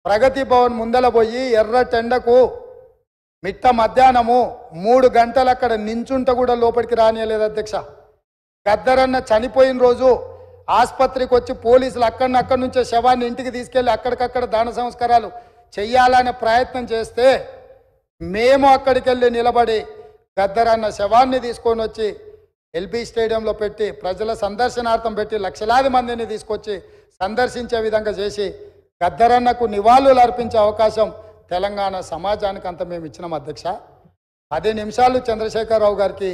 ప్రగతి భవన్ ముందల పోయి ఎర్రటెండకు మిట్ట మధ్యాహ్నము 3 గంటలు అక్కడ నించుంట కూడా లోపలికి రానియలేదు అధ్యక్ష. గద్దరన్న చనిపోయిన రోజు ఆసుపత్రికి వచ్చి పోలీసులు అక్కడి నుంచే శవాన్ని ఇంటికి తీసుకెళ్లి అక్కడికక్కడ దాన సంస్కారాలు చెయ్యాలనే ప్రయత్నం చేస్తే మేము అక్కడికి వెళ్ళి నిలబడి గద్దరన్న శవాన్ని తీసుకొని వచ్చి ఎల్బీ స్టేడియంలో పెట్టి ప్రజల సందర్శనార్థం పెట్టి లక్షలాది మందిని తీసుకొచ్చి సందర్శించే విధంగా చేసి గద్దరన్నకు నివాళులు అర్పించే అవకాశం తెలంగాణ సమాజానికి అంత మేము ఇచ్చినాం అధ్యక్ష. 10 నిమిషాలు చంద్రశేఖరరావు గారికి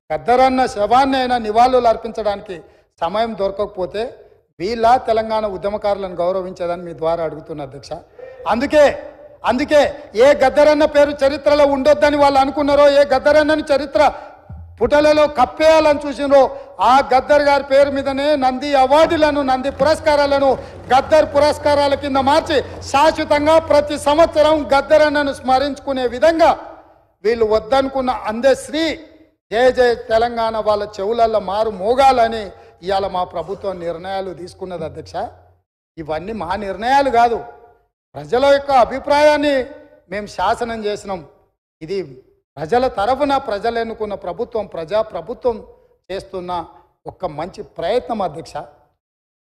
గద్దరన్న శవాన్ని అయినా నివాళులు అర్పించడానికి సమయం దొరకకపోతే వీళ్ళ తెలంగాణ ఉద్యమకారులను గౌరవించేదని మీ ద్వారా అడుగుతున్నా అధ్యక్ష. అందుకే ఏ గద్దరన్న పేరు చరిత్రలో ఉండొద్దని వాళ్ళు అనుకున్నారో, ఏ గద్దరన్నని చరిత్ర పుటలలో కప్పేయాలని చూసినో ఆ గద్దర్ గారి పేరు మీదనే నంది అవార్డులను, నంది పురస్కారాలను గద్దర్ పురస్కారాల కింద మార్చి శాశ్వతంగా ప్రతి సంవత్సరం గద్దరన్నను స్మరించుకునే విధంగా వీళ్ళు వద్దనుకున్న అందశ్రీ జయ జయ తెలంగాణ వాళ్ళ చెవులల్లో మారు మోగాలని ఇవాళ మా ప్రభుత్వం నిర్ణయాలు తీసుకున్నది అధ్యక్ష. ఇవన్నీ మా నిర్ణయాలు కాదు, ప్రజల యొక్క అభిప్రాయాన్ని మేము శాసనం చేసినాం. ఇది ప్రజల తరఫున ప్రజలు ఎన్నుకున్న ప్రభుత్వం, ప్రజాప్రభుత్వం చేస్తున్న ఒక మంచి ప్రయత్నం అధ్యక్ష.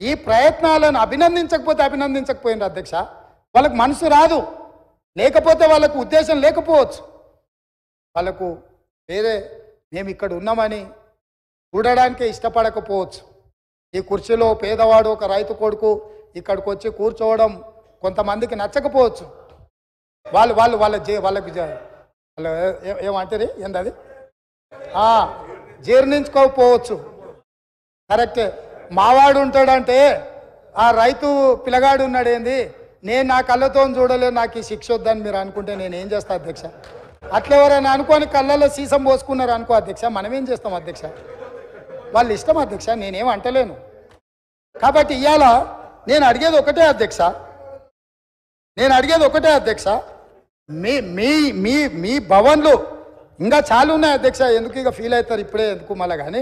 ఈ ప్రయత్నాలను అభినందించకపోయినారు అధ్యక్ష. వాళ్ళకు మనసు రాదు, లేకపోతే వాళ్ళకు ఉద్దేశం లేకపోవచ్చు, వాళ్ళకు వేరే మేము ఇక్కడ ఉన్నామని చూడడానికే ఇష్టపడకపోవచ్చు. ఈ కుర్చీలో పేదవాడు ఒక రైతు కొడుకు ఇక్కడికి వచ్చి కూర్చోవడం కొంతమందికి నచ్చకపోవచ్చు. వాళ్ళకి ఏమంటారు ఏంటది జీర్ణించుకోకపోవచ్చు. కరెక్టే. మావాడు ఉంటాడంటే ఆ రైతు పిల్లగాడు ఉన్నాడు ఏంది, నేను నా కళ్ళతో చూడలేదు, నాకు ఈ శిక్ష వద్దని మీరు అనుకుంటే నేను ఏం చేస్తా అధ్యక్ష? అట్లా ఎవరైనా అనుకోని కళ్ళల్లో సీసం పోసుకున్నారు అనుకో అధ్యక్ష, మనం ఏం చేస్తాం అధ్యక్ష? వాళ్ళు ఇష్టం అధ్యక్ష, నేనేం అంటలేను. కాబట్టి ఇవాళ నేను అడిగేది ఒకటే అధ్యక్ష, మీ భవన్లు ఇంకా చాలా ఉన్నాయి అధ్యక్ష. ఎందుకు ఇక ఫీల్ అవుతారు ఇప్పుడే ఎందుకు మళ్ళా? కానీ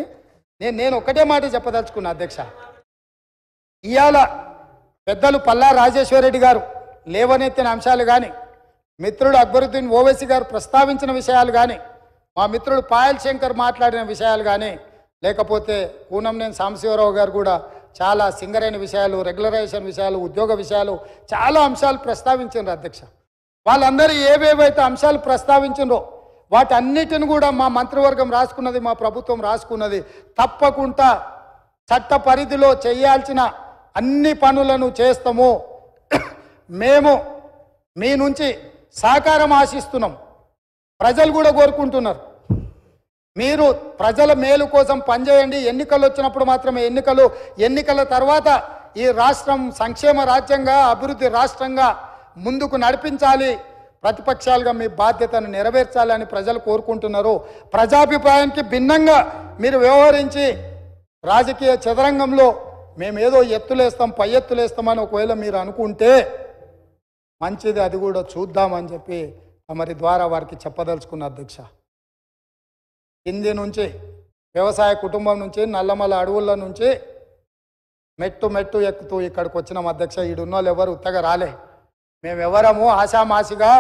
నేను ఒకటే మాట చెప్పదలుచుకున్నా అధ్యక్ష. ఇవాళ పెద్దలు పల్లా రాజేశ్వరరెడ్డి గారు లేవనెత్తిన అంశాలు కానీ, మిత్రుడు అక్బరుద్దీన్ ఓవైసీ గారు ప్రస్తావించిన విషయాలు కానీ, మా మిత్రుడు పాయల్ శంకర్ మాట్లాడిన విషయాలు కానీ, లేకపోతే కూనంనేని సాంబశివరావు గారు కూడా చాలా సింగరైన విషయాలు, రెగ్యులరైజేషన్ విషయాలు, ఉద్యోగ విషయాలు చాలా అంశాలు ప్రస్తావించారు అధ్యక్ష. వాళ్ళందరూ ఏవేవైతే అంశాలు ప్రస్తావించారో వాటన్నిటిని కూడా మా మంత్రివర్గం రాసుకున్నది, మా ప్రభుత్వం రాసుకున్నది. తప్పకుండా చట్ట పరిధిలో చేయాల్సిన అన్ని పనులను చేస్తాము. మేము మీ నుంచి సహకారం ఆశిస్తున్నాం. ప్రజలు కూడా కోరుకుంటున్నారు, మీరు ప్రజల మేలు కోసం పనిచేయండి. ఎన్నికలు వచ్చినప్పుడు మాత్రమే ఎన్నికల తర్వాత ఈ రాష్ట్రం సంక్షేమ రాజ్యంగా, అభివృద్ధి రాష్ట్రంగా ముందుకు నడిపించాలి, ప్రతిపక్షాలుగా మీ బాధ్యతను నెరవేర్చాలని ప్రజలు కోరుకుంటున్నారు. ప్రజాభిప్రాయానికి భిన్నంగా మీరు వ్యవహరించి రాజకీయ చదరంగంలో మేమేదో ఎత్తులేస్తాం, పై ఎత్తులేస్తామని ఒకవేళ మీరు అనుకుంటే మంచిది, అది కూడా చూద్దామని చెప్పి మరి ద్వారా వారికి చెప్పదలుచుకున్న అధ్యక్ష. కింది నుంచి వ్యవసాయ కుటుంబం నుంచి నల్లమల అడవుల నుంచి మెట్టు ఎక్కుతూ ఇక్కడికి వచ్చినాం అధ్యక్ష. ఈడున్న వాళ్ళు ఎవరు ఉత్తగా రాలే. మేమెవరము ఆశామాసిగా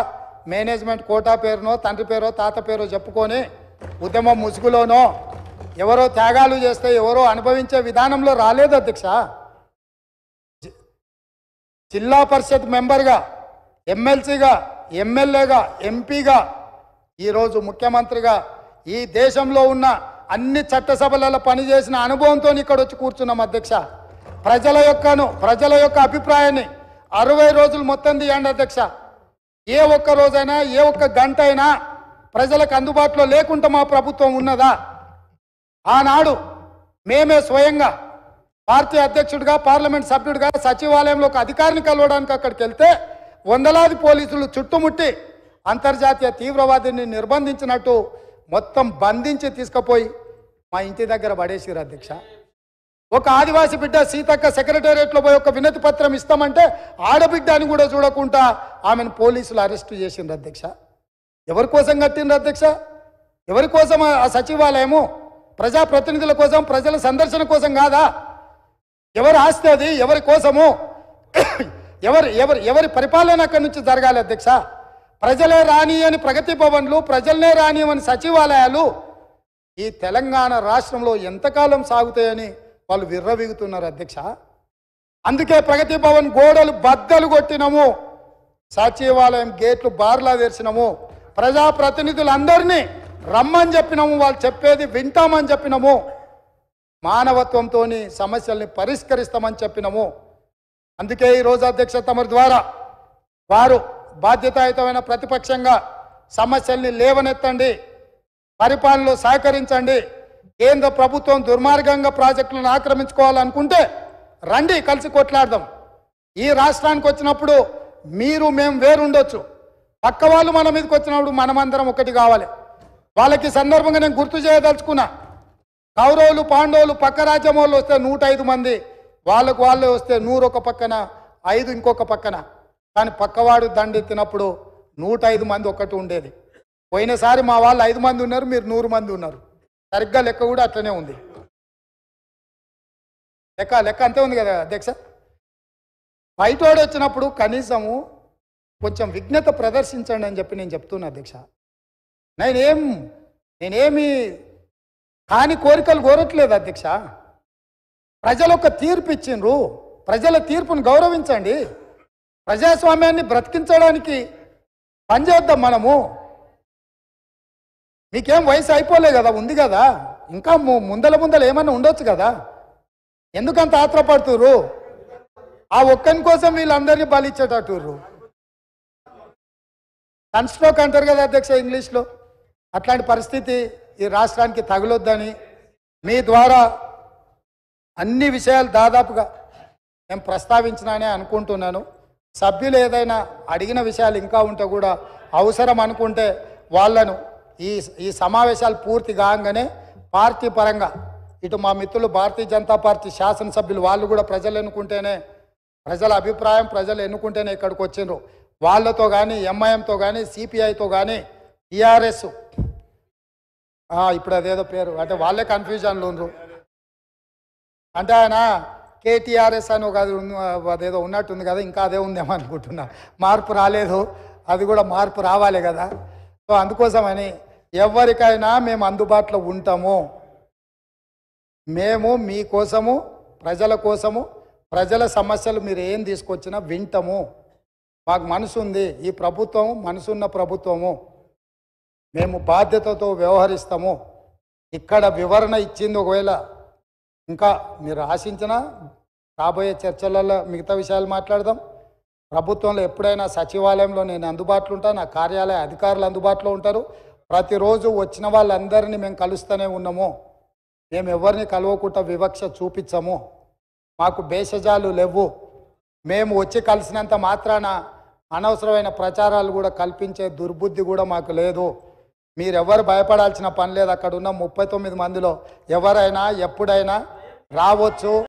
మేనేజ్మెంట్ కోటా పేరునో, తండ్రి పేరో, తాత పేరో చెప్పుకొని ఉద్యమం ముసుగులోనో ఎవరో త్యాగాలు చేస్తే ఎవరో అనుభవించే విధానంలో రాలేదు అధ్యక్ష. జిల్లా పరిషత్ మెంబర్గా, ఎమ్మెల్సీగా, ఎమ్మెల్యేగా, ఎంపీగా, ఈరోజు ముఖ్యమంత్రిగా ఈ దేశంలో ఉన్న అన్ని చట్టసభలలో పనిచేసిన అనుభవంతో ఇక్కడ వచ్చి కూర్చున్నాం అధ్యక్ష. ప్రజల యొక్క అభిప్రాయాన్ని 60 రోజులు మొత్తం తీయండి అధ్యక్ష. ఏ ఒక్క రోజైనా, ఏ ఒక్క గంట అయినా ప్రజలకు అందుబాటులో లేకుండా మా ప్రభుత్వం ఉన్నదా? ఆనాడు మేమే స్వయంగా పార్టీ అధ్యక్షుడిగా, పార్లమెంట్ సభ్యుడిగా సచివాలయంలో ఒక అధికారిని కలవడానికి అక్కడికి వెళ్తే వందలాది పోలీసులు చుట్టుముట్టి అంతర్జాతీయ తీవ్రవాదిని నిర్బంధించినట్టు మొత్తం బంధించి తీసుకుపోయి మా ఇంటి దగ్గర పడేసిరు అధ్యక్ష. ఒక ఆదివాసి బిడ్డ సీతక్క సెక్రటేరియట్లో పోయి ఒక వినతి పత్రం ఇస్తామంటే ఆడబిడ్డ అని కూడా చూడకుండా ఆమెను పోలీసులు అరెస్టు చేసిండ్రు అధ్యక్ష. ఎవరి కోసం కట్టిండ్రు అధ్యక్ష? ఎవరి కోసం ఆ సచివాలయము? ప్రజాప్రతినిధుల కోసం, ప్రజల సందర్శన కోసం కాదా? ఎవరు ఆస్తి అది? ఎవరి కోసము? ఎవరి పరిపాలన అక్కడి నుంచి జరగాలి అధ్యక్ష? ప్రజలే రాని అని ప్రగతి భవన్లు, ప్రజలనే రాని అని సచివాలయాలు ఈ తెలంగాణ రాష్ట్రంలో ఎంతకాలం సాగుతాయని వాళ్ళు విర్రవీగుతున్నారు అధ్యక్ష. అందుకే ప్రగతి భవన్ గోడలు బద్దలు కొట్టినము, సచివాలయం గేట్లు బార్లా తెరిచినము, ప్రజాప్రతినిధులందరినీ రమ్మని చెప్పినాము, వాళ్ళు చెప్పేది వింటామని చెప్పినాము, మానవత్వంతో సమస్యల్ని పరిష్కరిస్తామని చెప్పినాము. అందుకే ఈరోజు అధ్యక్ష తమరి ద్వారా వారు బాధ్యతాయుతమైన ప్రతిపక్షంగా సమస్యల్ని లేవనెత్తండి, పరిపాలనలో సహకరించండి. కేంద్ర ప్రభుత్వం దుర్మార్గంగా ప్రాజెక్టులను ఆక్రమించుకోవాలనుకుంటే రండి కలిసి కొట్లాడదాం. ఈ రాష్ట్రానికి వచ్చినప్పుడు మీరు మేము వేరుండొచ్చు, పక్క వాళ్ళు మన మీదకి వచ్చినప్పుడు మనమందరం ఒకటి కావాలి. వాళ్ళకి సందర్భంగా నేను గుర్తు చేయదలుచుకున్నా, కౌరవులు పాండవులు పక్క రాజ్యం వాళ్ళు వస్తే 105 మంది, వాళ్ళకు వాళ్ళే వస్తే 100 ఒక పక్కన 5 ఇంకొక పక్కన. కానీ పక్కవాడు దండెత్తినప్పుడు 105 మంది ఒక్కటి ఉండేది. పోయినసారి మా వాళ్ళు 5 మంది ఉన్నారు, మీరు 100 మంది ఉన్నారు. సరిగ్గా లెక్క కూడా అట్లనే ఉంది. లెక్క అంతే ఉంది కదా అధ్యక్ష. బయటోడు వచ్చినప్పుడు కనీసము కొంచెం విఘ్నత ప్రదర్శించండి అని చెప్పి నేను చెప్తున్నా అధ్యక్ష. నేనేమి కాని కోరికలు కోరట్లేదు అధ్యక్ష. ప్రజలు ఒక తీర్పు ఇచ్చిండ్రు, ప్రజల తీర్పును గౌరవించండి. ప్రజాస్వామ్యాన్ని బ్రతికించడానికి పనిచేద్దాం మనము. మీకేం వయసు అయిపోలే కదా, ఉంది కదా, ఇంకా ముందల ఏమన్నా ఉండొచ్చు కదా, ఎందుకంత ఆత్రపడుతుర్రు? ఆ ఒక్కని కోసం వీళ్ళందరినీ బలిచ్చేటట్టుర్రు. సన్స్ట్రోక్ అంటారు కదా అధ్యక్ష ఇంగ్లీష్లో. అట్లాంటి పరిస్థితి ఈ రాష్ట్రానికి తగలొద్దని మీ ద్వారా అన్ని విషయాలు దాదాపుగా నేను ప్రస్తావించినానే అనుకుంటున్నాను. సభ్యులు ఏదైనా అడిగిన విషయాలు ఇంకా ఉంటే కూడా అవసరం అనుకుంటే వాళ్ళను ఈ సమావేశాలు పూర్తి కాగానే పార్టీ పరంగా ఇటు మా మిత్రులు భారతీయ జనతా పార్టీ శాసనసభ్యులు వాళ్ళు కూడా ప్రజలు ఎన్నుకుంటేనే, ప్రజల అభిప్రాయం ప్రజలు ఎన్నుకుంటేనే ఇక్కడికి వచ్చిండ్రు. వాళ్ళతో కానీ ఎంఐఎంతో కానీ సిపిఐతో కానీ టీఆర్ఎస్ ఇప్పుడు అదేదో పేరు అంటే వాళ్ళే కన్ఫ్యూజన్లు ఉండ్రు. అంటే ఆయన కేటీఆర్ఎస్ అని ఒక అదేదో ఉన్నట్టుంది కదా, ఇంకా అదే ఉందేమో అనుకుంటున్నా. మార్పు రాలేదు, అది కూడా మార్పు రావాలి కదా. సో అందుకోసమని ఎవరికైనా మేము అందుబాటులో ఉంటాము. మేము మీకోసము, ప్రజల కోసము, ప్రజల సమస్యలు మీరు ఏం తీసుకొచ్చినా వింటాము. మాకు మనసు ఉంది, ఈ ప్రభుత్వం మనసున్న ప్రభుత్వము, మేము బాధ్యతతో వ్యవహరిస్తాము. ఇక్కడ వివరణ ఇచ్చింది ఒకవేళ ఇంకా మీరు ఆశించినా రాబోయే చర్చలలో మిగతా విషయాలు మాట్లాడదాం. ప్రభుత్వంలో ఎప్పుడైనా సచివాలయంలో నేను అందుబాటులో ఉంటాను, నా కార్యాలయ అధికారులు అందుబాటులో ఉంటారు. ప్రతిరోజు వచ్చిన వాళ్ళందరినీ మేము కలుస్తూనే ఉన్నాము. మేము ఎవరిని కలవకుండా వివక్ష చూపించము, మాకు భేషజాలు లేవు. మేము వచ్చి కలిసినంత మాత్రాన అనవసరమైన ప్రచారాలు కూడా కల్పించే దుర్బుద్ధి కూడా మాకు లేదు. మీరెవరు భయపడాల్సిన పని లేదు. అక్కడ ఉన్న 39 మందిలో ఎవరైనా ఎప్పుడైనా రావచ్చు.